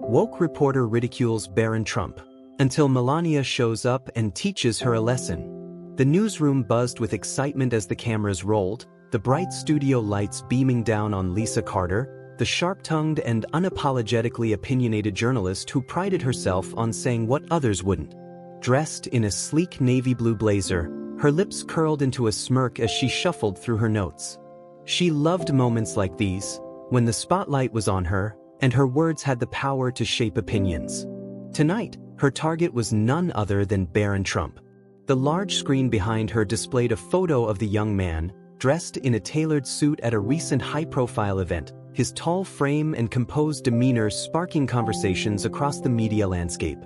Woke reporter ridicules Barron Trump until Melania shows up and teaches her a lesson. The newsroom buzzed with excitement as the cameras rolled, the bright studio lights beaming down on Lisa Carter, the sharp-tongued and unapologetically opinionated journalist who prided herself on saying what others wouldn't. Dressed in a sleek navy blue blazer, her lips curled into a smirk as she shuffled through her notes. She loved moments like these, when the spotlight was on her, and her words had the power to shape opinions. Tonight, her target was none other than Barron Trump. The large screen behind her displayed a photo of the young man, dressed in a tailored suit at a recent high-profile event, his tall frame and composed demeanor sparking conversations across the media landscape.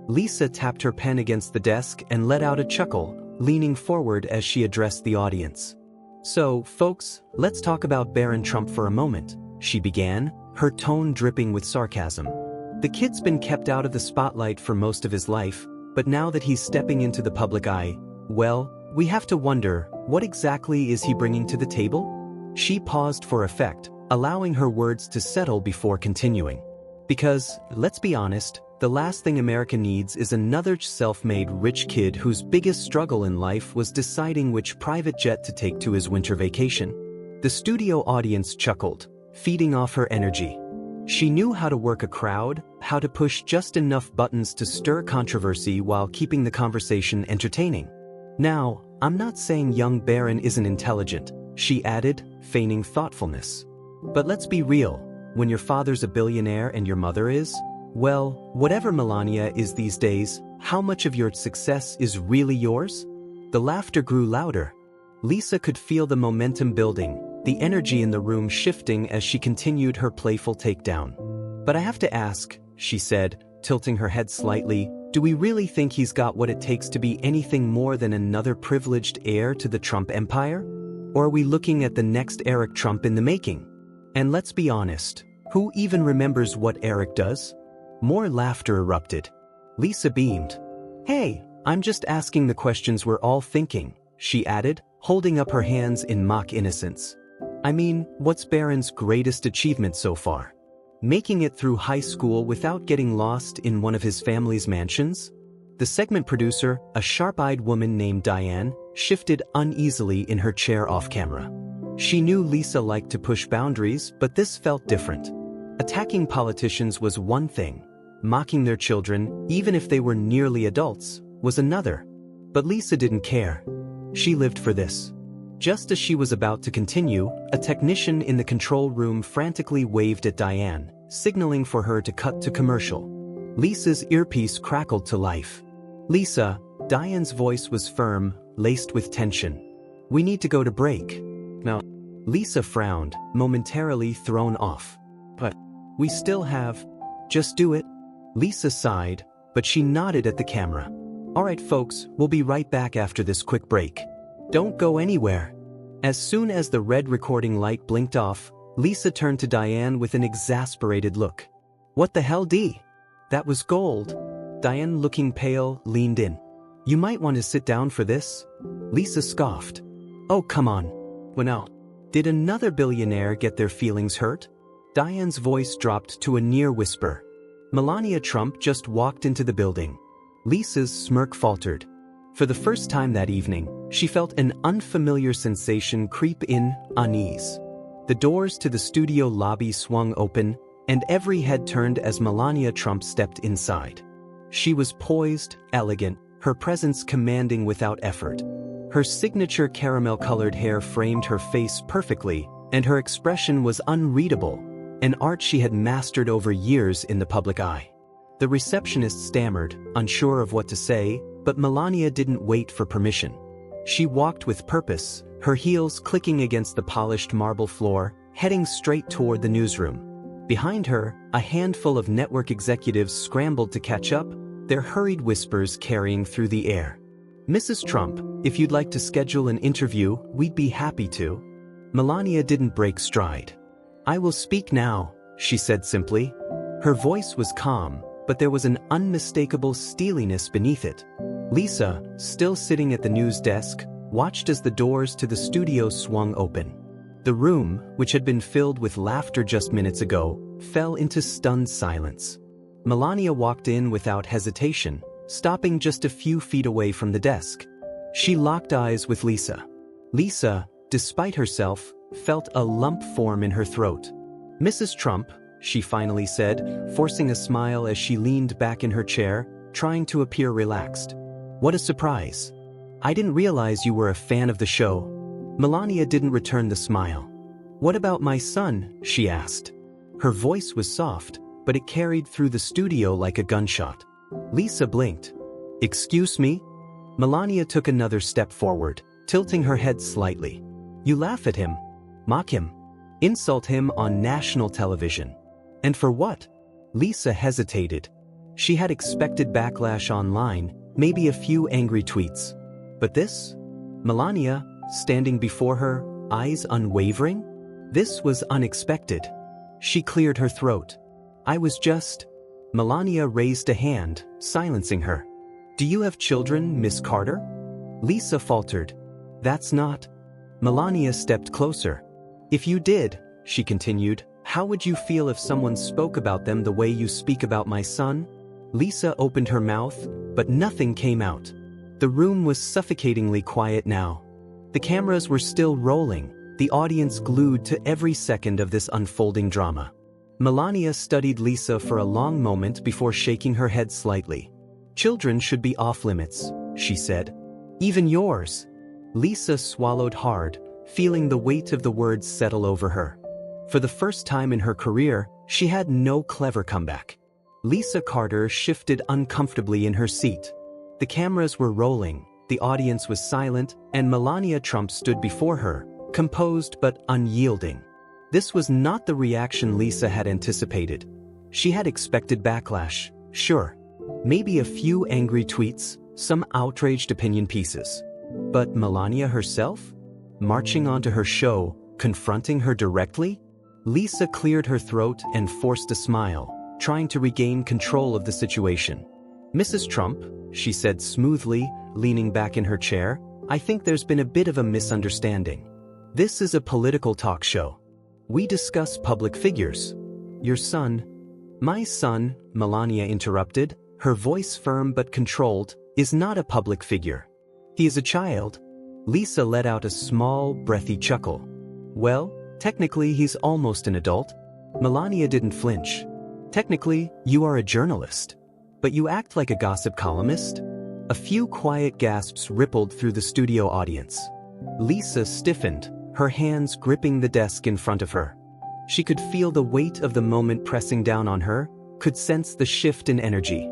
Lisa tapped her pen against the desk and let out a chuckle, leaning forward as she addressed the audience. "So, folks, let's talk about Barron Trump for a moment," she began, her tone dripping with sarcasm. "The kid's been kept out of the spotlight for most of his life, but now that he's stepping into the public eye, well, we have to wonder, what exactly is he bringing to the table?" She paused for effect, allowing her words to settle before continuing. Because, let's be honest, the last thing America needs is another self-made rich kid whose biggest struggle in life was deciding which private jet to take to his winter vacation. The studio audience chuckled, feeding off her energy. She knew how to work a crowd, how to push just enough buttons to stir controversy while keeping the conversation entertaining. "Now, I'm not saying young Barron isn't intelligent," she added, feigning thoughtfulness. "But let's be real, when your father's a billionaire and your mother is, well, whatever Melania is these days, how much of your success is really yours?" The laughter grew louder. Lisa could feel the momentum building, the energy in the room shifting as she continued her playful takedown. "But I have to ask," she said, tilting her head slightly, "do we really think he's got what it takes to be anything more than another privileged heir to the Trump empire? Or are we looking at the next Eric Trump in the making? And let's be honest, who even remembers what Eric does?" More laughter erupted. Lisa beamed. "Hey, I'm just asking the questions we're all thinking," she added, holding up her hands in mock innocence. "I mean, what's Barron's greatest achievement so far? Making it through high school without getting lost in one of his family's mansions?" The segment producer, a sharp-eyed woman named Diane, shifted uneasily in her chair off-camera. She knew Lisa liked to push boundaries, but this felt different. Attacking politicians was one thing. Mocking their children, even if they were nearly adults, was another. But Lisa didn't care. She lived for this. Just as she was about to continue, a technician in the control room frantically waved at Diane, signaling for her to cut to commercial. Lisa's earpiece crackled to life. "Lisa," Diane's voice was firm, laced with tension. "We need to go to break." "No." Lisa frowned, momentarily thrown off. "But we still have..." "Just do it." Lisa sighed, but she nodded at the camera. "All right, folks, we'll be right back after this quick break. Don't go anywhere." As soon as the red recording light blinked off, Lisa turned to Diane with an exasperated look. "What the hell, D? That was gold." Diane, looking pale, leaned in. "You might want to sit down for this." Lisa scoffed. "Oh, come on. Well, now, did another billionaire get their feelings hurt?" Diane's voice dropped to a near whisper. Melania Trump just walked into the building. Lisa's smirk faltered. For the first time that evening, she felt an unfamiliar sensation creep in, unease. The doors to the studio lobby swung open, and every head turned as Melania Trump stepped inside. She was poised, elegant, her presence commanding without effort. Her signature caramel-colored hair framed her face perfectly, and her expression was unreadable, an art she had mastered over years in the public eye. The receptionist stammered, unsure of what to say, but Melania didn't wait for permission. She walked with purpose, her heels clicking against the polished marble floor, heading straight toward the newsroom. Behind her, a handful of network executives scrambled to catch up, their hurried whispers carrying through the air. "Mrs. Trump, if you'd like to schedule an interview, we'd be happy to." Melania didn't break stride. "I will speak now," she said simply. Her voice was calm, but there was an unmistakable steeliness beneath it. Lisa, still sitting at the news desk, watched as the doors to the studio swung open. The room, which had been filled with laughter just minutes ago, fell into stunned silence. Melania walked in without hesitation, stopping just a few feet away from the desk. She locked eyes with Lisa. Lisa, despite herself, felt a lump form in her throat. "Mrs. Trump," she finally said, forcing a smile as she leaned back in her chair, trying to appear relaxed. "What a surprise. I didn't realize you were a fan of the show." Melania didn't return the smile. "What about my son?" she asked. Her voice was soft, but it carried through the studio like a gunshot. Lisa blinked. "Excuse me?" Melania took another step forward, tilting her head slightly. "You laugh at him, mock him, insult him on national television. And for what?" Lisa hesitated. She had expected backlash online, maybe a few angry tweets. But this? Melania, standing before her, eyes unwavering? This was unexpected. She cleared her throat. "I was just..." Melania raised a hand, silencing her. "Do you have children, Miss Carter?" Lisa faltered. "That's not..." Melania stepped closer. "If you did," she continued, "how would you feel if someone spoke about them the way you speak about my son?" Lisa opened her mouth, but nothing came out. The room was suffocatingly quiet now. The cameras were still rolling, the audience glued to every second of this unfolding drama. Melania studied Lisa for a long moment before shaking her head slightly. "Children should be off limits," she said. "Even yours." Lisa swallowed hard, feeling the weight of the words settle over her. For the first time in her career, she had no clever comeback. Lisa Carter shifted uncomfortably in her seat. The cameras were rolling, the audience was silent, and Melania Trump stood before her, composed but unyielding. This was not the reaction Lisa had anticipated. She had expected backlash, sure. Maybe a few angry tweets, some outraged opinion pieces. But Melania herself? Marching onto her show, confronting her directly? Lisa cleared her throat and forced a smile, trying to regain control of the situation. "Mrs. Trump," she said smoothly, leaning back in her chair, "I think there's been a bit of a misunderstanding. This is a political talk show. We discuss public figures. Your son..." "My son," Melania interrupted, her voice firm but controlled, "is not a public figure. He is a child." Lisa let out a small, breathy chuckle. "Well, technically he's almost an adult." Melania didn't flinch. "Technically, you are a journalist. But you act like a gossip columnist." A few quiet gasps rippled through the studio audience. Lisa stiffened, her hands gripping the desk in front of her. She could feel the weight of the moment pressing down on her, could sense the shift in energy.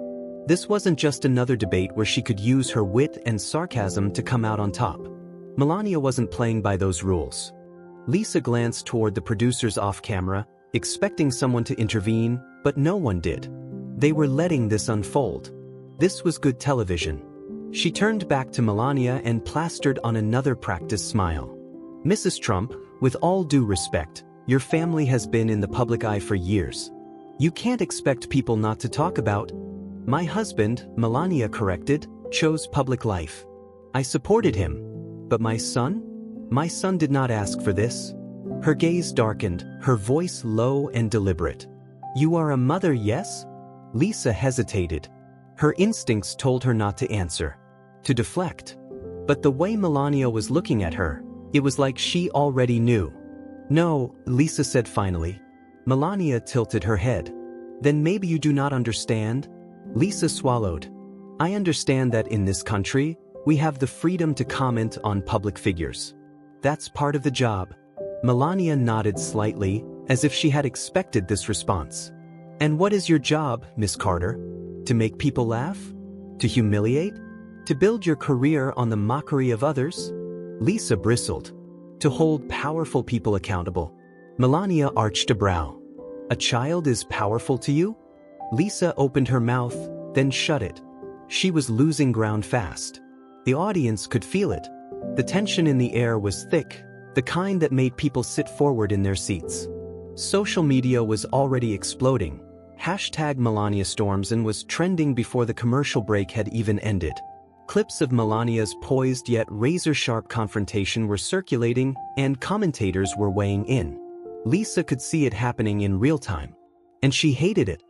This wasn't just another debate where she could use her wit and sarcasm to come out on top. Melania wasn't playing by those rules. Lisa glanced toward the producers off camera, expecting someone to intervene, but no one did. They were letting this unfold. This was good television. She turned back to Melania and plastered on another practiced smile. "Mrs. Trump, with all due respect, your family has been in the public eye for years. You can't expect people not to talk about..." "My husband," Melania corrected, "chose public life. I supported him. But my son? My son did not ask for this." Her gaze darkened, her voice low and deliberate. "You are a mother, yes?" Lisa hesitated. Her instincts told her not to answer, to deflect. But the way Melania was looking at her, it was like she already knew. "No," Lisa said finally. Melania tilted her head. "Then maybe you do not understand?" Lisa swallowed. "I understand that in this country, we have the freedom to comment on public figures. That's part of the job." Melania nodded slightly, as if she had expected this response. "And what is your job, Miss Carter? To make people laugh? To humiliate? To build your career on the mockery of others?" Lisa bristled. "To hold powerful people accountable." Melania arched a brow. "A child is powerful to you?" Lisa opened her mouth, then shut it. She was losing ground fast. The audience could feel it. The tension in the air was thick, the kind that made people sit forward in their seats. Social media was already exploding. #MelaniaStorms and was trending before the commercial break had even ended. Clips of Melania's poised yet razor-sharp confrontation were circulating, and commentators were weighing in. Lisa could see it happening in real time. And she hated it.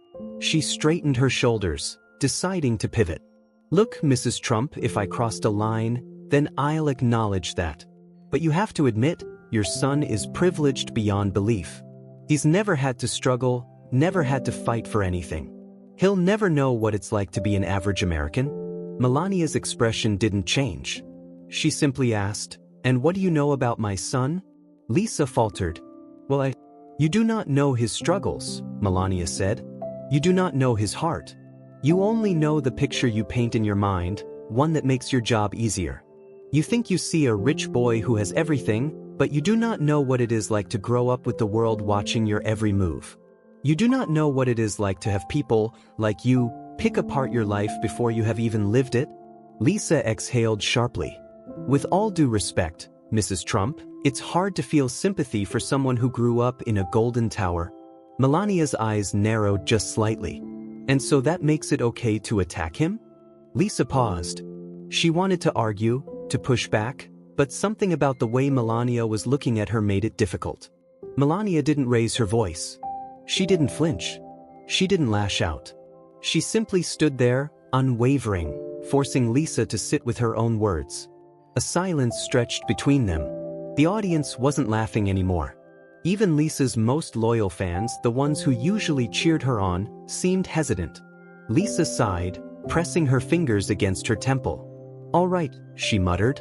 She straightened her shoulders, deciding to pivot. Look, Mrs. Trump, if I crossed a line, then I'll acknowledge that. But you have to admit, your son is privileged beyond belief. He's never had to struggle, never had to fight for anything. He'll never know what it's like to be an average American. Melania's expression didn't change. She simply asked, "And what do you know about my son?" Lisa faltered. "Well, You do not know his struggles," Melania said. "You do not know his heart. You only know the picture you paint in your mind, one that makes your job easier. You think you see a rich boy who has everything, but you do not know what it is like to grow up with the world watching your every move. You do not know what it is like to have people, like you, pick apart your life before you have even lived it." Lisa exhaled sharply. "With all due respect, Mrs. Trump, it's hard to feel sympathy for someone who grew up in a golden tower." Melania's eyes narrowed just slightly. "And so that makes it okay to attack him?" Lisa paused. She wanted to argue, to push back, but something about the way Melania was looking at her made it difficult. Melania didn't raise her voice. She didn't flinch. She didn't lash out. She simply stood there, unwavering, forcing Lisa to sit with her own words. A silence stretched between them. The audience wasn't laughing anymore. Even Lisa's most loyal fans, the ones who usually cheered her on, seemed hesitant. Lisa sighed, pressing her fingers against her temple. "All right," she muttered.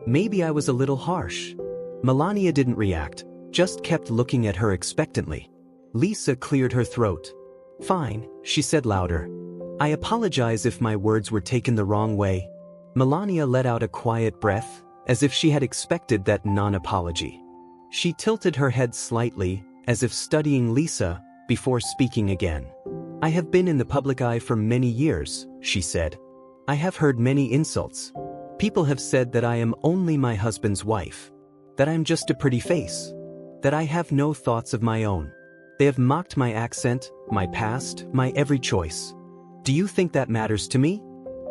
"Maybe I was a little harsh." Melania didn't react, just kept looking at her expectantly. Lisa cleared her throat. "Fine," she said louder. "I apologize if my words were taken the wrong way." Melania let out a quiet breath, as if she had expected that non-apology. She tilted her head slightly, as if studying Lisa, before speaking again. "I have been in the public eye for many years," she said. "I have heard many insults. People have said that I am only my husband's wife, that I'm just a pretty face, that I have no thoughts of my own. They have mocked my accent, my past, my every choice. Do you think that matters to me?"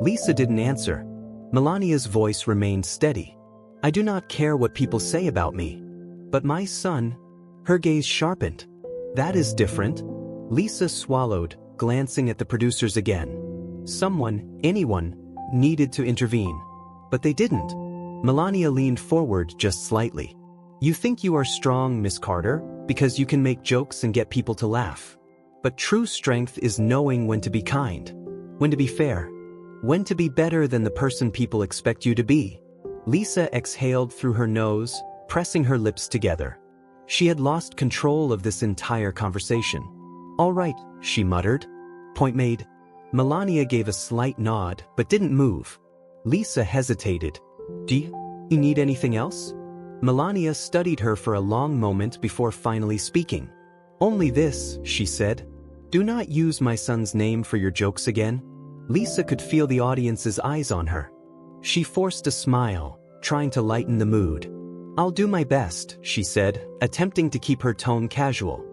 Lisa didn't answer. Melania's voice remained steady. "I do not care what people say about me. But my son..." Her gaze sharpened. "That is different." Lisa swallowed, glancing at the producers again. Someone, anyone, needed to intervene. But they didn't. Melania leaned forward just slightly. "You think you are strong, Miss Carter, because you can make jokes and get people to laugh. But true strength is knowing when to be kind, when to be fair, when to be better than the person people expect you to be." Lisa exhaled through her nose, pressing her lips together. She had lost control of this entire conversation. "All right," she muttered. "Point made." Melania gave a slight nod, but didn't move. Lisa hesitated. Do you need anything else?" Melania studied her for a long moment before finally speaking. "Only this," she said. "Do not use my son's name for your jokes again." Lisa could feel the audience's eyes on her. She forced a smile, trying to lighten the mood. "I'll do my best," she said, attempting to keep her tone casual.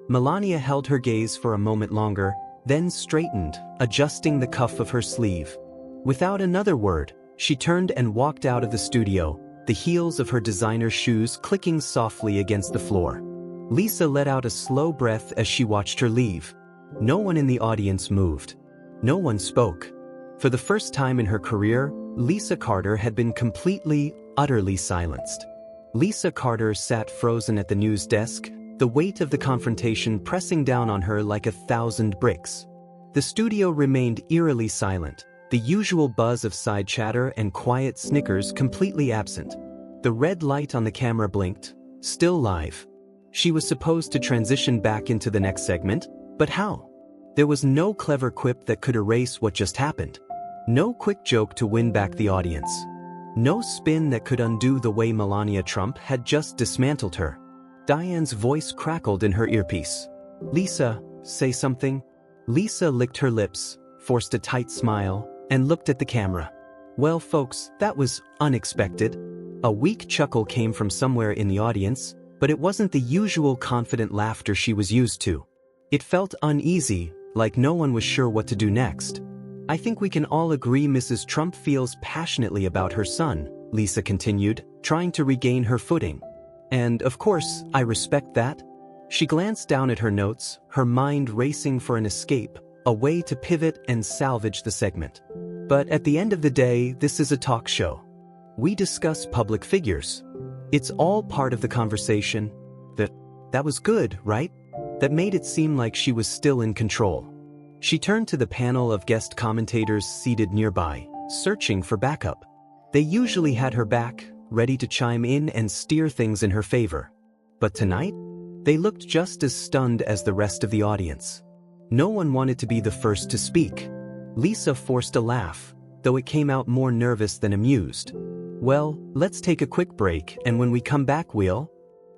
Melania held her gaze for a moment longer, then straightened, adjusting the cuff of her sleeve. Without another word, she turned and walked out of the studio, the heels of her designer shoes clicking softly against the floor. Lisa let out a slow breath as she watched her leave. No one in the audience moved. No one spoke. For the first time in her career, Lisa Carter had been completely, utterly silenced. Lisa Carter sat frozen at the news desk, the weight of the confrontation pressing down on her like 1,000 bricks. The studio remained eerily silent, the usual buzz of side chatter and quiet snickers completely absent. The red light on the camera blinked, still live. She was supposed to transition back into the next segment, but how? There was no clever quip that could erase what just happened. No quick joke to win back the audience. No spin that could undo the way Melania Trump had just dismantled her. Diane's voice crackled in her earpiece. "Lisa, say something." Lisa licked her lips, forced a tight smile, and looked at the camera. "Well, folks, that was unexpected." A weak chuckle came from somewhere in the audience, but it wasn't the usual confident laughter she was used to. It felt uneasy, like no one was sure what to do next. "I think we can all agree Mrs. Trump feels passionately about her son," Lisa continued, trying to regain her footing. "And, of course, I respect that." She glanced down at her notes, her mind racing for an escape, a way to pivot and salvage the segment. But at the end of the day, this is a talk show. We discuss public figures. It's all part of the conversation. That was good, right? That made it seem like she was still in control. She turned to the panel of guest commentators seated nearby, searching for backup. They usually had her back, ready to chime in and steer things in her favor. But tonight, they looked just as stunned as the rest of the audience. No one wanted to be the first to speak. Lisa forced a laugh, though it came out more nervous than amused. Well, let's take a quick break, and when we come back we'll...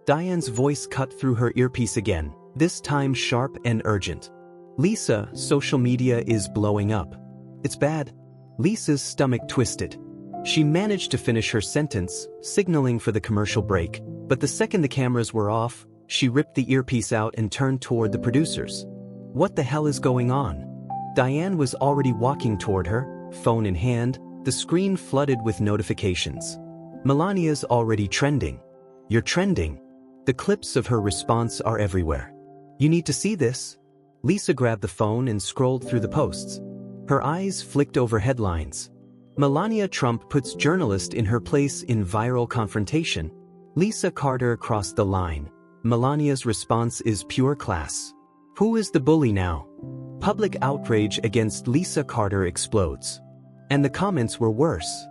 Diane's voice cut through her earpiece again, this time sharp and urgent. Lisa, social media is blowing up. It's bad. Lisa's stomach twisted. She managed to finish her sentence, signaling for the commercial break, but the second the cameras were off, she ripped the earpiece out and turned toward the producers. What the hell is going on? Diane was already walking toward her, phone in hand, the screen flooded with notifications. Melania's already trending. You're trending. The clips of her response are everywhere. You need to see this. Lisa grabbed the phone and scrolled through the posts. Her eyes flicked over headlines. Melania Trump puts journalist in her place in viral confrontation. Lisa Carter crossed the line. Melania's response is pure class. Who is the bully now? Public outrage against Lisa Carter explodes. And the comments were worse.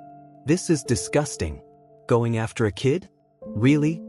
This is disgusting. Going after a kid? Really?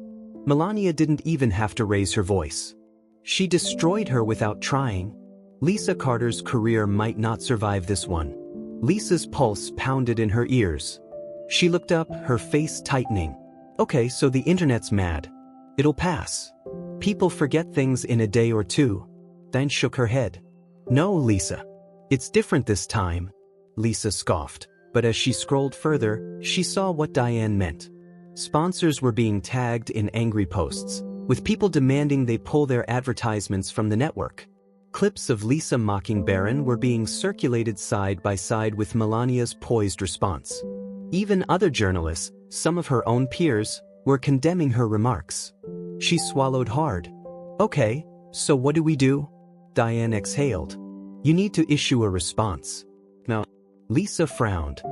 Melania didn't even have to raise her voice. She destroyed her without trying. Lisa Carter's career might not survive this one. Lisa's pulse pounded in her ears. She looked up, her face tightening. Okay, so the internet's mad. It'll pass. People forget things in a day or two. Diane shook her head. No, Lisa. It's different this time. Lisa scoffed, but as she scrolled further, she saw what Diane meant. Sponsors were being tagged in angry posts, with people demanding they pull their advertisements from the network. Clips of Lisa mocking Barron were being circulated side by side with Melania's poised response. Even other journalists, some of her own peers, were condemning her remarks. She swallowed hard. Okay, so what do we do? Diane exhaled. You need to issue a response. No. Lisa frowned.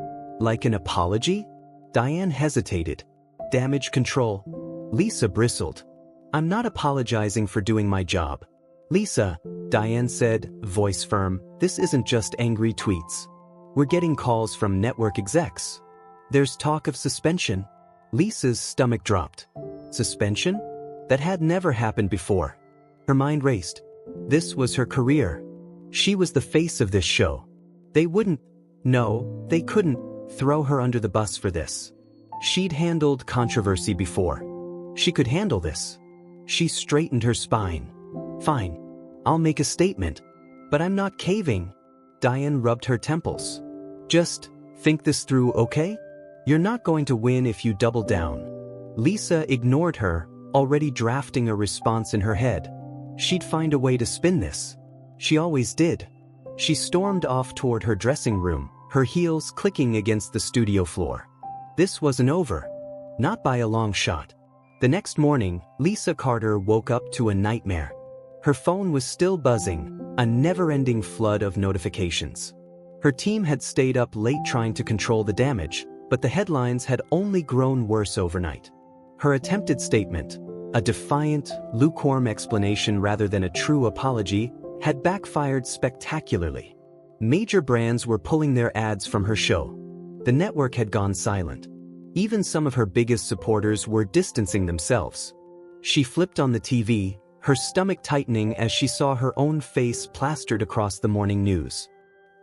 Like an apology? Diane hesitated. Damage control. Lisa bristled. I'm not apologizing for doing my job. Lisa, Diane said, voice firm, this isn't just angry tweets. We're getting calls from network execs. There's talk of suspension. Lisa's stomach dropped. Suspension? That had never happened before. Her mind raced. This was her career. She was the face of this show. They couldn't throw her under the bus for this. She'd handled controversy before. She could handle this. She straightened her spine. Fine. I'll make a statement. But I'm not caving. Diane rubbed her temples. Just think this through, okay? You're not going to win if you double down. Lisa ignored her, already drafting a response in her head. She'd find a way to spin this. She always did. She stormed off toward her dressing room, her heels clicking against the studio floor. This wasn't over. Not by a long shot. The next morning, Lisa Carter woke up to a nightmare. Her phone was still buzzing, a never-ending flood of notifications. Her team had stayed up late trying to control the damage, but the headlines had only grown worse overnight. Her attempted statement, a defiant, lukewarm explanation rather than a true apology, had backfired spectacularly. Major brands were pulling their ads from her show. The network had gone silent. Even some of her biggest supporters were distancing themselves. She flipped on the TV, her stomach tightening as she saw her own face plastered across the morning news.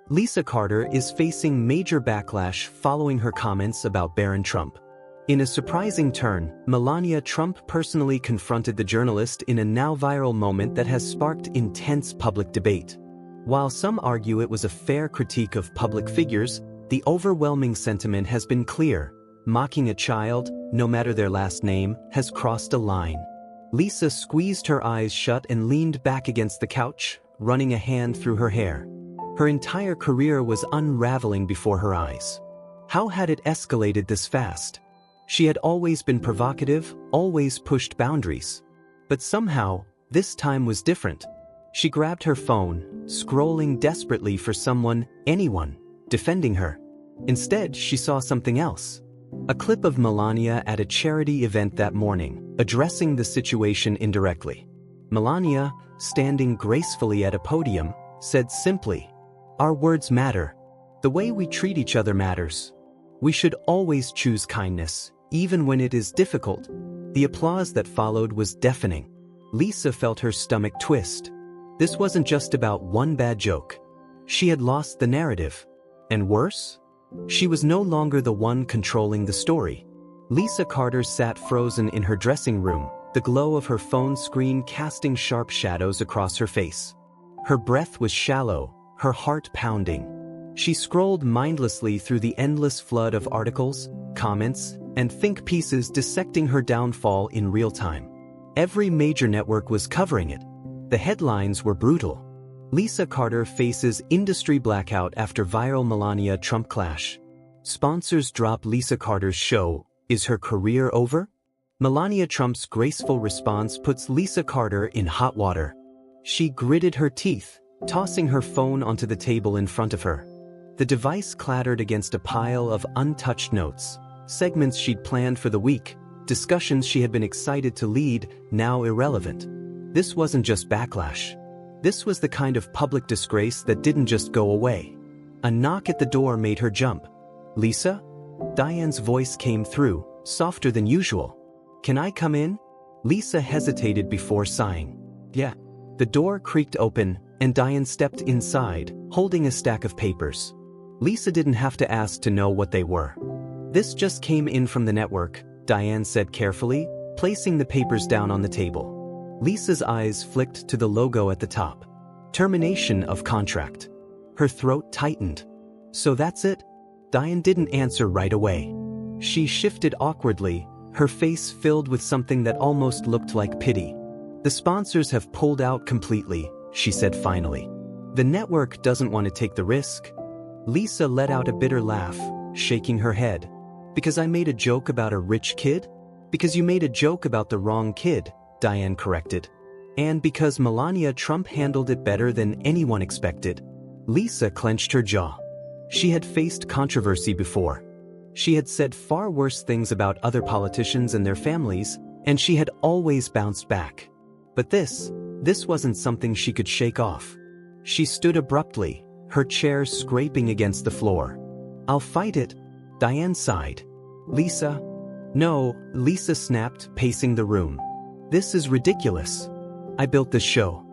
Lisa Carter is facing major backlash following her comments about Barron Trump. In a surprising turn, Melania Trump personally confronted the journalist in a now viral moment that has sparked intense public debate. While some argue it was a fair critique of public figures, the overwhelming sentiment has been clear. Mocking a child, no matter their last name, has crossed a line. Lisa squeezed her eyes shut and leaned back against the couch, running a hand through her hair. Her entire career was unraveling before her eyes. How had it escalated this fast? She had always been provocative, always pushed boundaries. But somehow, this time was different. She grabbed her phone, scrolling desperately for someone, anyone, defending her. Instead, she saw something else. A clip of Melania at a charity event that morning, addressing the situation indirectly. Melania, standing gracefully at a podium, said simply, "Our words matter. The way we treat each other matters. We should always choose kindness, even when it is difficult." The applause that followed was deafening. Lisa felt her stomach twist. This wasn't just about one bad joke. She had lost the narrative. And worse? She was no longer the one controlling the story. Lisa Carter sat frozen in her dressing room, the glow of her phone screen casting sharp shadows across her face. Her breath was shallow, her heart pounding. She scrolled mindlessly through the endless flood of articles, comments, and think pieces dissecting her downfall in real time. Every major network was covering it. The headlines were brutal. Lisa Carter faces industry blackout after viral Melania Trump clash. Sponsors drop Lisa Carter's show. Is her career over? Melania Trump's graceful response puts Lisa Carter in hot water. She gritted her teeth, tossing her phone onto the table in front of her. The device clattered against a pile of untouched notes, segments she'd planned for the week, discussions she had been excited to lead, now irrelevant. This wasn't just backlash. This was the kind of public disgrace that didn't just go away. A knock at the door made her jump. "Lisa?" Diane's voice came through, softer than usual. "Can I come in?" Lisa hesitated before sighing. "Yeah." The door creaked open, and Diane stepped inside, holding a stack of papers. Lisa didn't have to ask to know what they were. "This just came in from the network," Diane said carefully, placing the papers down on the table. Lisa's eyes flicked to the logo at the top. Termination of contract. Her throat tightened. "So that's it?" Diane didn't answer right away. She shifted awkwardly, her face filled with something that almost looked like pity. "The sponsors have pulled out completely," she said finally. "The network doesn't want to take the risk." Lisa let out a bitter laugh, shaking her head. "Because I made a joke about a rich kid?" "Because you made a joke about the wrong kid," Diane corrected. "And because Melania Trump handled it better than anyone expected." Lisa clenched her jaw. She had faced controversy before. She had said far worse things about other politicians and their families, and she had always bounced back. But this wasn't something she could shake off. She stood abruptly, her chair scraping against the floor. "I'll fight it," Diane sighed. "Lisa?" "No," Lisa snapped, pacing the room. "This is ridiculous. I built this show.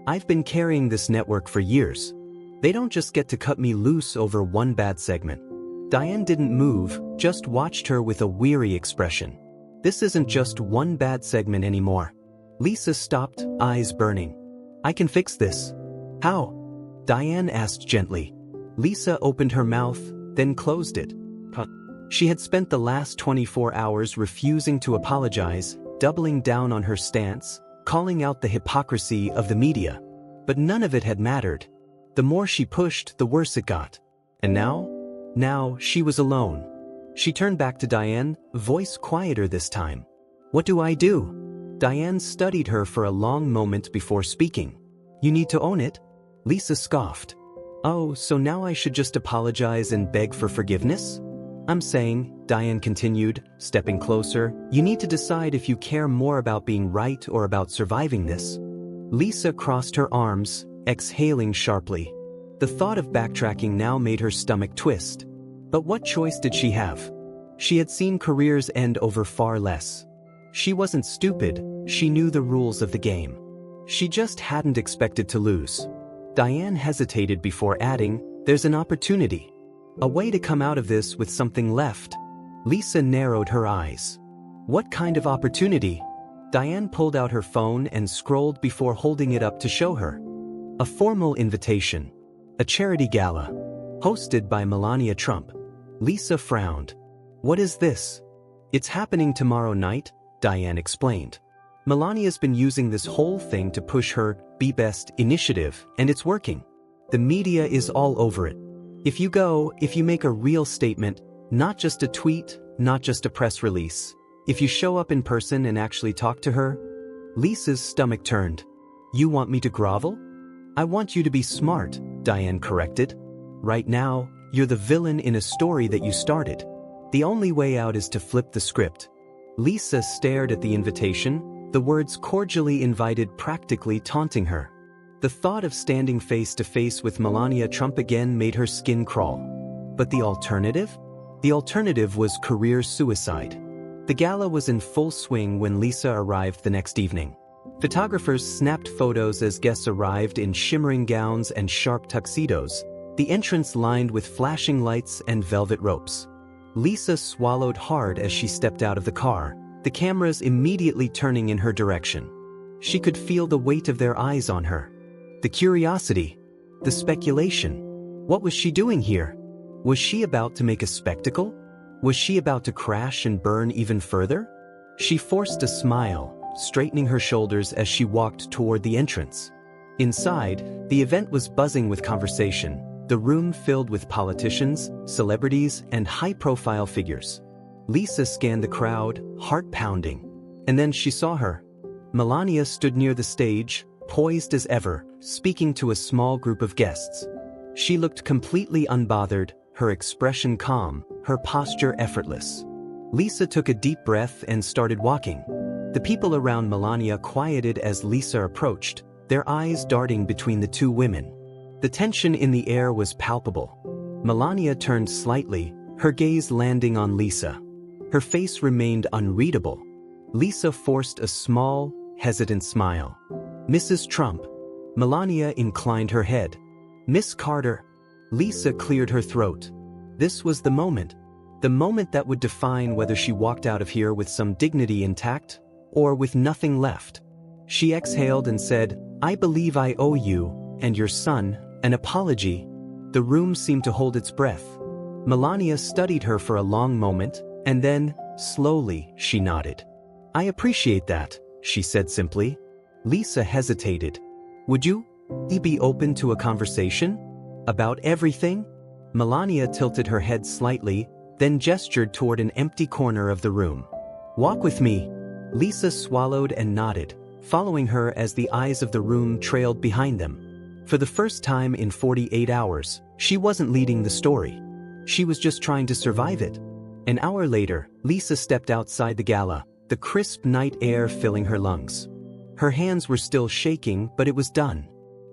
I've been carrying this network for years. They don't just get to cut me loose over one bad segment." Diane didn't move, just watched her with a weary expression. "This isn't just one bad segment anymore." Lisa stopped, eyes burning. "I can fix this." "How?" Diane asked gently. Lisa opened her mouth, then closed it. She had spent the last 24 hours refusing to apologize, doubling down on her stance, calling out the hypocrisy of the media. But none of it had mattered. The more she pushed, the worse it got. And now she was alone. She turned back to Diane, voice quieter this time. "What do I do?" Diane studied her for a long moment before speaking. "You need to own it." Lisa scoffed. "Oh, so now I should just apologize and beg for forgiveness?" "I'm saying," Diane continued, stepping closer, "you need to decide if you care more about being right or about surviving this." Lisa crossed her arms, exhaling sharply. The thought of backtracking now made her stomach twist. But what choice did she have? She had seen careers end over far less. She wasn't stupid, she knew the rules of the game. She just hadn't expected to lose. Diane hesitated before adding, "There's an opportunity. A way to come out of this with something left." Lisa narrowed her eyes. "What kind of opportunity?" Diane pulled out her phone and scrolled before holding it up to show her. A formal invitation. A charity gala. Hosted by Melania Trump. Lisa frowned. "What is this?" "It's happening tomorrow night," Diane explained. "Melania's been using this whole thing to push her Be Best initiative, and it's working. The media is all over it. If you go, if you make a real statement, not just a tweet, not just a press release, if you show up in person and actually talk to her." Lisa's stomach turned. "You want me to grovel?" I want you to be smart, Diane corrected. Right now, you're the villain in a story that you started. The only way out is to flip the script. Lisa stared at the invitation, the words cordially invited practically taunting her. The thought of standing face to face with Melania Trump again made her skin crawl. But the alternative? The alternative was career suicide. The gala was in full swing when Lisa arrived the next evening. Photographers snapped photos as guests arrived in shimmering gowns and sharp tuxedos, the entrance lined with flashing lights and velvet ropes. Lisa swallowed hard as she stepped out of the car, the cameras immediately turning in her direction. She could feel the weight of their eyes on her. The curiosity, the speculation. What was she doing here? Was she about to make a spectacle? Was she about to crash and burn even further? She forced a smile, straightening her shoulders as she walked toward the entrance. Inside, the event was buzzing with conversation, the room filled with politicians, celebrities, and high-profile figures. Lisa scanned the crowd, heart pounding. And then she saw her. Melania stood near the stage, poised as ever, speaking to a small group of guests. She looked completely unbothered, her expression calm, her posture effortless. Lisa took a deep breath and started walking. The people around Melania quieted as Lisa approached, their eyes darting between the two women. The tension in the air was palpable. Melania turned slightly, her gaze landing on Lisa. Her face remained unreadable. Lisa forced a small, hesitant smile. "Mrs. Trump." Melania inclined her head. "Miss Carter." Lisa cleared her throat. This was the moment that would define whether she walked out of here with some dignity intact or with nothing left. She exhaled and said, "I believe I owe you, and your son, an apology." The room seemed to hold its breath. Melania studied her for a long moment, and then, slowly, she nodded. "I appreciate that," she said simply. Lisa hesitated. "Would you be open to a conversation? About everything?" Melania tilted her head slightly, then gestured toward an empty corner of the room. "Walk with me." Lisa swallowed and nodded, following her as the eyes of the room trailed behind them. For the first time in 48 hours, she wasn't leading the story. She was just trying to survive it. An hour later, Lisa stepped outside the gala, the crisp night air filling her lungs. Her hands were still shaking, but it was done.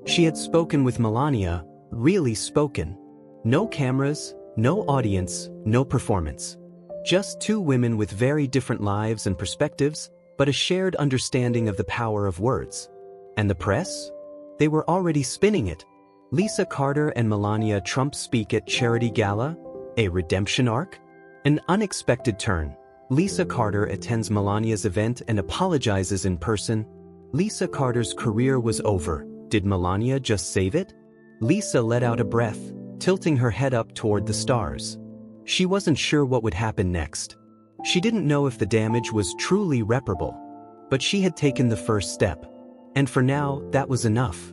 She had spoken with Melania, really spoken. No cameras, no audience, no performance. Just two women with very different lives and perspectives, but a shared understanding of the power of words. And the press? They were already spinning it. Lisa Carter and Melania Trump speak at charity gala? A redemption arc? An unexpected turn. Lisa Carter attends Melania's event and apologizes in person. Lisa Carter's career was over. Did Melania just save it? Lisa let out a breath, tilting her head up toward the stars. She wasn't sure what would happen next. She didn't know if the damage was truly reparable. But she had taken the first step. And for now, that was enough.